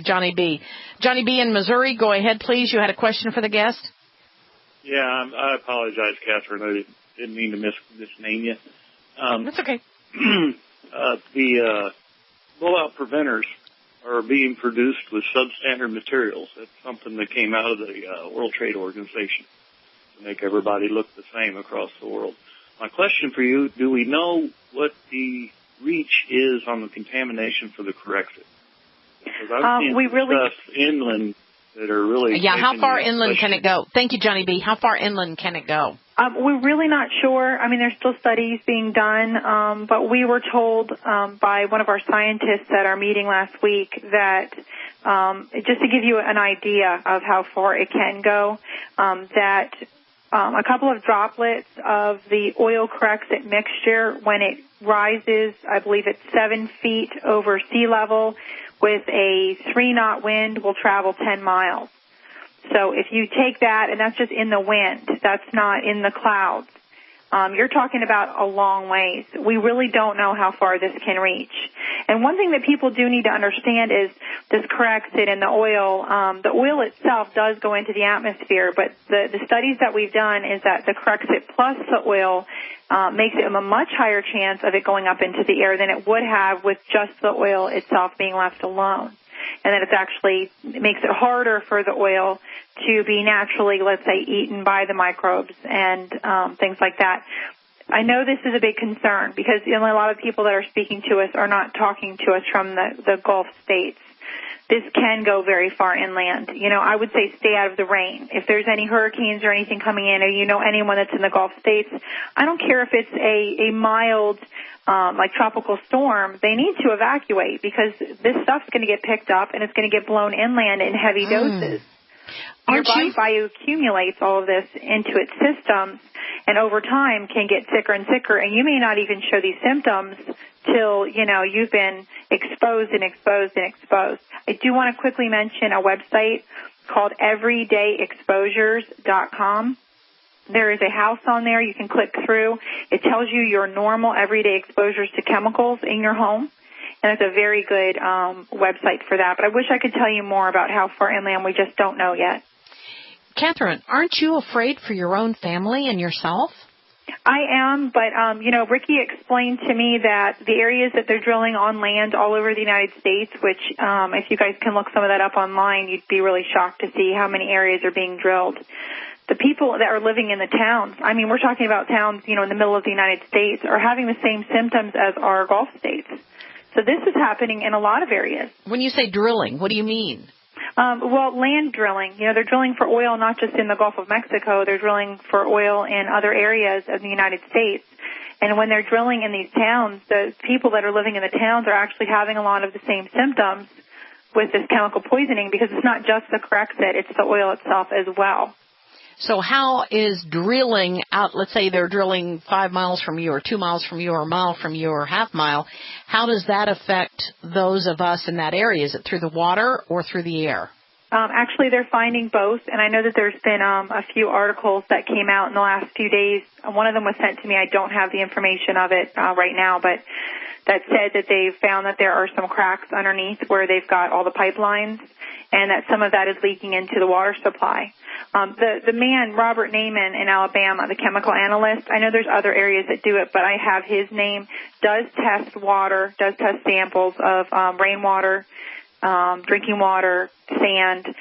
Johnny B. Johnny B. in Missouri, go ahead, please. You had a question for the guest? Yeah, I apologize, Catherine. I didn't mean to misname you. That's okay. The blowout preventers are being produced with substandard materials. That's something that came out of the World Trade Organization to make everybody look the same across the world. My question for you, do we know what the reach is on the contamination for the Corexit? Because I've seen stuff inland that are really... Yeah, how far inland can it go? Thank you, Johnny B. How far inland can it go? We're really not sure. I mean, there's still studies being done, but we were told by one of our scientists at our meeting last week that, just to give you an idea of how far it can go, that a couple of droplets of the oil Corexit mixture, when it rises, I believe it's 7 feet over sea level, with a 3-knot wind, will travel 10 miles. So if you take that, and that's just in the wind, that's not in the clouds, you're talking about a long ways. We really don't know how far this can reach. And one thing that people do need to understand is this Corexit and the oil itself does go into the atmosphere, but the studies that we've done is that the Corexit plus the oil makes it a much higher chance of it going up into the air than it would have with just the oil itself being left alone. And that it makes it harder for the oil to be naturally, let's say, eaten by the microbes and things like that. I know this is a big concern because a lot of people that are speaking to us are not talking to us from the Gulf states. This can go very far inland. I would say stay out of the rain. If there's any hurricanes or anything coming in, or anyone that's in the Gulf states, I don't care if it's a mild, like tropical storm, they need to evacuate because this stuff's going to get picked up and it's going to get blown inland in heavy doses. Your body bioaccumulates all of this into its systems and over time can get sicker and sicker, and you may not even show these symptoms till, you've been exposed and exposed and exposed. I do want to quickly mention a website called everydayexposures.com. There is a house on there you can click through. It tells you your normal everyday exposures to chemicals in your home, and it's a very good website for that. But I wish I could tell you more about how far inland. We just don't know yet. Catherine, aren't you afraid for your own family and yourself? I am, but, Ricky explained to me that the areas that they're drilling on land all over the United States, which if you guys can look some of that up online, you'd be really shocked to see how many areas are being drilled. The people that are living in the towns, we're talking about towns, in the middle of the United States, are having the same symptoms as our Gulf states. So this is happening in a lot of areas. When you say drilling, what do you mean? Land drilling. They're drilling for oil not just in the Gulf of Mexico. They're drilling for oil in other areas of the United States. And when they're drilling in these towns, the people that are living in the towns are actually having a lot of the same symptoms with this chemical poisoning because it's not just the Corexit, it's the oil itself as well. So how is drilling out, let's say they're drilling 5 miles from you or 2 miles from you or a mile from you or half mile, how does that affect those of us in that area? Is it through the water or through the air? Actually, they're finding both, and I know that there's been a few articles that came out in the last few days. One of them was sent to me. I don't have the information of it right now, but that said that they've found that there are some cracks underneath where they've got all the pipelines and that some of that is leaking into the water supply. The man, Robert Naiman in Alabama, the chemical analyst, I know there's other areas that do it, but I have his name, does test water, does test samples of rainwater, drinking water, sand.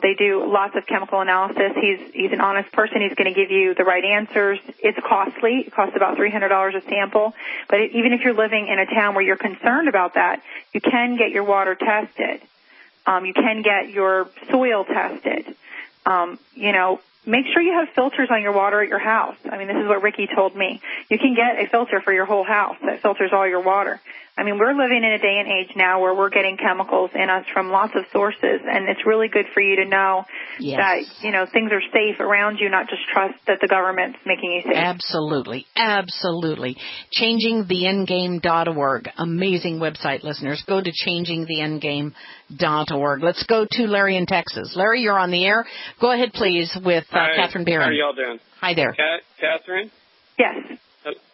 They do lots of chemical analysis. He's an honest person. He's going to give you the right answers. It's costly. It costs about $300 a sample. But even if you're living in a town where you're concerned about that, you can get your water tested. You can get your soil tested. Make sure you have filters on your water at your house. This is what Ricky told me. You can get a filter for your whole house that filters all your water. We're living in a day and age now where we're getting chemicals in us from lots of sources, and it's really good for you to know that, things are safe around you, not just trust that the government's making you safe. Absolutely. Absolutely. ChangingTheEndgame.org. Amazing website, listeners. Go to ChangingTheEndgame.org. Let's go to Larry in Texas. Larry, you're on the air. Go ahead, please, with Catherine Birren. How are y'all doing? Hi there. Catherine? Yes.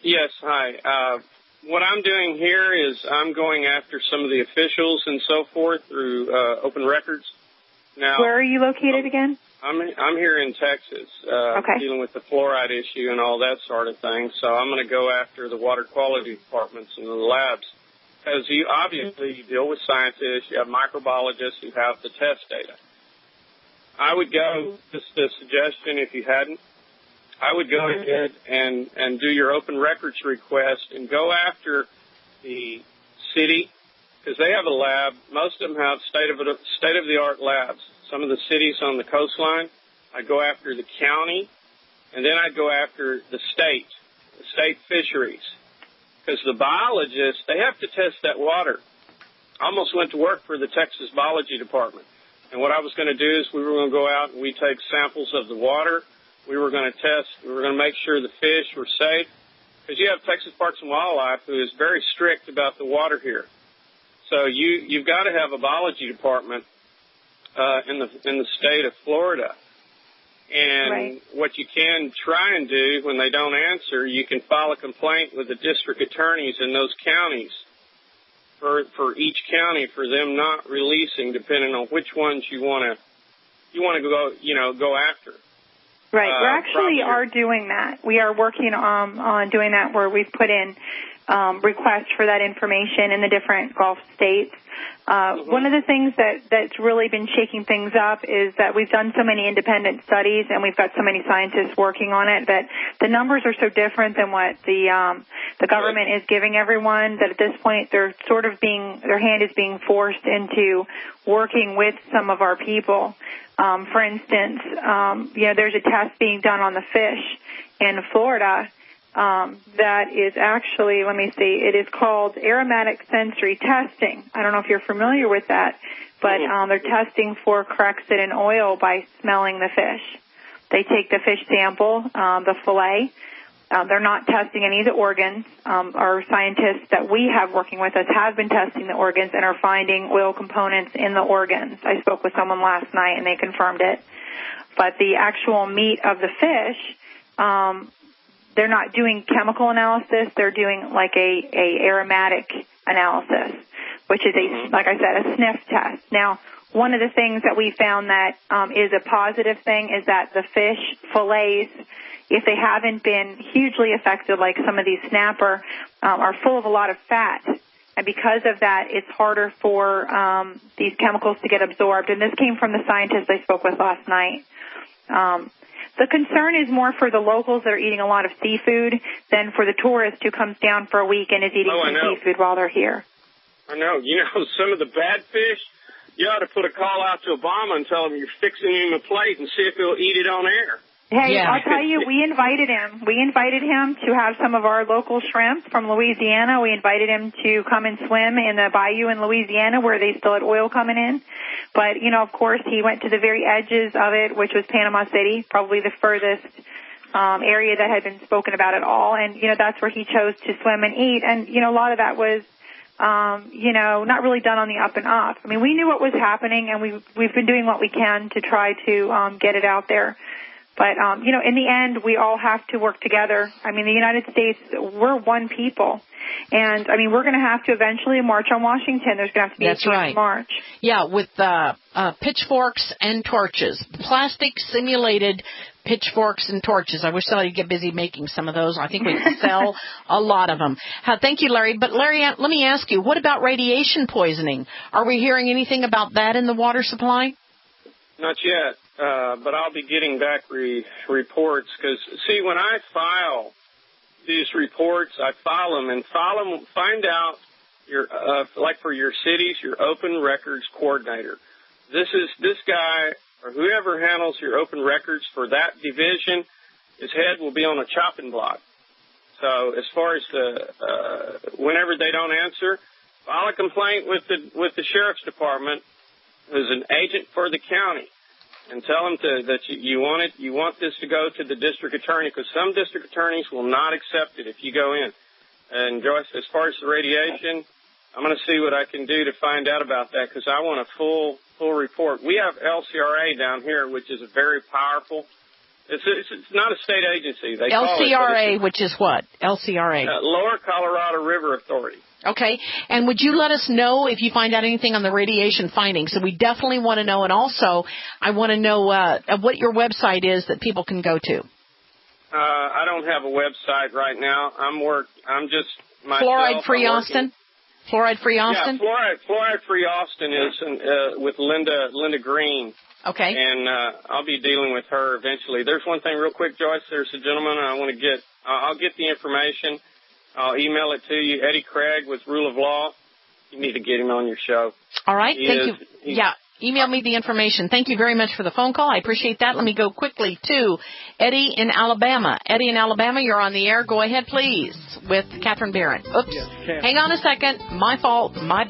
Yes, hi. what I'm doing here is I'm going after some of the officials and so forth through open records. Now, where are you located again? I'm here in Texas, dealing with the fluoride issue and all that sort of thing. So I'm going to go after the water quality departments and the labs. Because obviously you deal with scientists, you have microbiologists who have the test data. I would go, just a suggestion if you hadn't, I would go ahead and do your open records request and go after the city, because they have a lab. Most of them have state-of-the-art labs. Some of the cities on the coastline, I'd go after the county, and then I'd go after the state fisheries. Because the biologists, they have to test that water. I almost went to work for the Texas Biology Department. And what I was going to do is we were going to go out and we take samples of the water. We were going to test. We were going to make sure the fish were safe. Because you have Texas Parks and Wildlife, who is very strict about the water here. So you've got to have a biology department in the state of Florida. And what you can try and do when they don't answer, you can file a complaint with the district attorneys in those counties for each county for them not releasing, depending on which ones you want to go after. Right. We actually are doing that. We are working on doing that, where we've put in requests for that information in the different Gulf states. One of the things that's really been shaking things up is that we've done so many independent studies and we've got so many scientists working on it that the numbers are so different than what the government is giving everyone, that at this point they're sort of their hand is being forced into working with some of our people. For instance, there's a test being done on the fish in Florida that is actually, it is called aromatic sensory testing. I don't know if you're familiar with that, but they're testing for Corexit in oil by smelling the fish. They take the fish sample, the fillet. They're not testing any of the organs. Our scientists that we have working with us have been testing the organs and are finding oil components in the organs. I spoke with someone last night and they confirmed it. But the actual meat of the fish, they're not doing chemical analysis. They're doing like a aromatic analysis, which is like I said, a sniff test. Now, one of the things that we found that is a positive thing is that the fish fillets, if they haven't been hugely affected like some of these snapper, are full of a lot of fat. And because of that, it's harder for these chemicals to get absorbed. And this came from the scientists I spoke with last night. The concern is more for the locals that are eating a lot of seafood than for the tourist who comes down for a week and is eating some seafood while they're here. I know. Some of the bad fish, you ought to put a call out to Obama and tell him you're fixing him a plate and see if he'll eat it on air. Hey, I'll tell you, we invited him. We invited him to have some of our local shrimp from Louisiana. We invited him to come and swim in the bayou in Louisiana where they still had oil coming in. But, of course, he went to the very edges of it, which was Panama City, probably the furthest area that had been spoken about at all. And, that's where he chose to swim and eat. And, a lot of that was, not really done on the up and up. I mean, we knew what was happening, and we've been doing what we can to try to get it out there. But, in the end, we all have to work together. I mean, the United States, we're one people. And, we're going to have to eventually march on Washington. There's going to have to be a march. Yeah, with pitchforks and torches, plastic-simulated pitchforks and torches. I wish somebody would get busy making some of those. I think we can sell a lot of them. Thank you, Larry. But, Larry, let me ask you, what about radiation poisoning? Are we hearing anything about that in the water supply? Not yet, but I'll be getting back reports because, see, when I file these reports, I file them and find out like for your cities, your open records coordinator. This guy or whoever handles your open records for that division, his head will be on a chopping block. So as far as whenever they don't answer, file a complaint with the sheriff's department, who's an agent for the county, and tell them that you want this to go to the district attorney, because some district attorneys will not accept it if you go in. And Joyce, as far as the radiation, I'm going to see what I can do to find out about that, because I want a full report. We have LCRA down here, which is a very powerful It's not a state agency. They LCRA, which is what? LCRA? Lower Colorado River Authority. Okay. And would you let us know if you find out anything on the radiation findings? So we definitely want to know. And also, I want to know what your website is that people can go to. I don't have a website right now. I'm just myself. Fluoride-free Austin? Fluoride-free Austin? Yeah, Fluoride-free Austin is with Linda Green. Okay. And I'll be dealing with her eventually. There's one thing real quick, Joyce. There's a gentleman I want to get. I'll get the information. I'll email it to you. Eddie Craig with Rule of Law. You need to get him on your show. All right. Thank you. Yeah. Email me the information. Thank you very much for the phone call. I appreciate that. Let me go quickly to Eddie in Alabama. Eddie in Alabama, you're on the air. Go ahead, please, with Catherine Birren. Oops. Yes, hang on a second. My fault. My bad.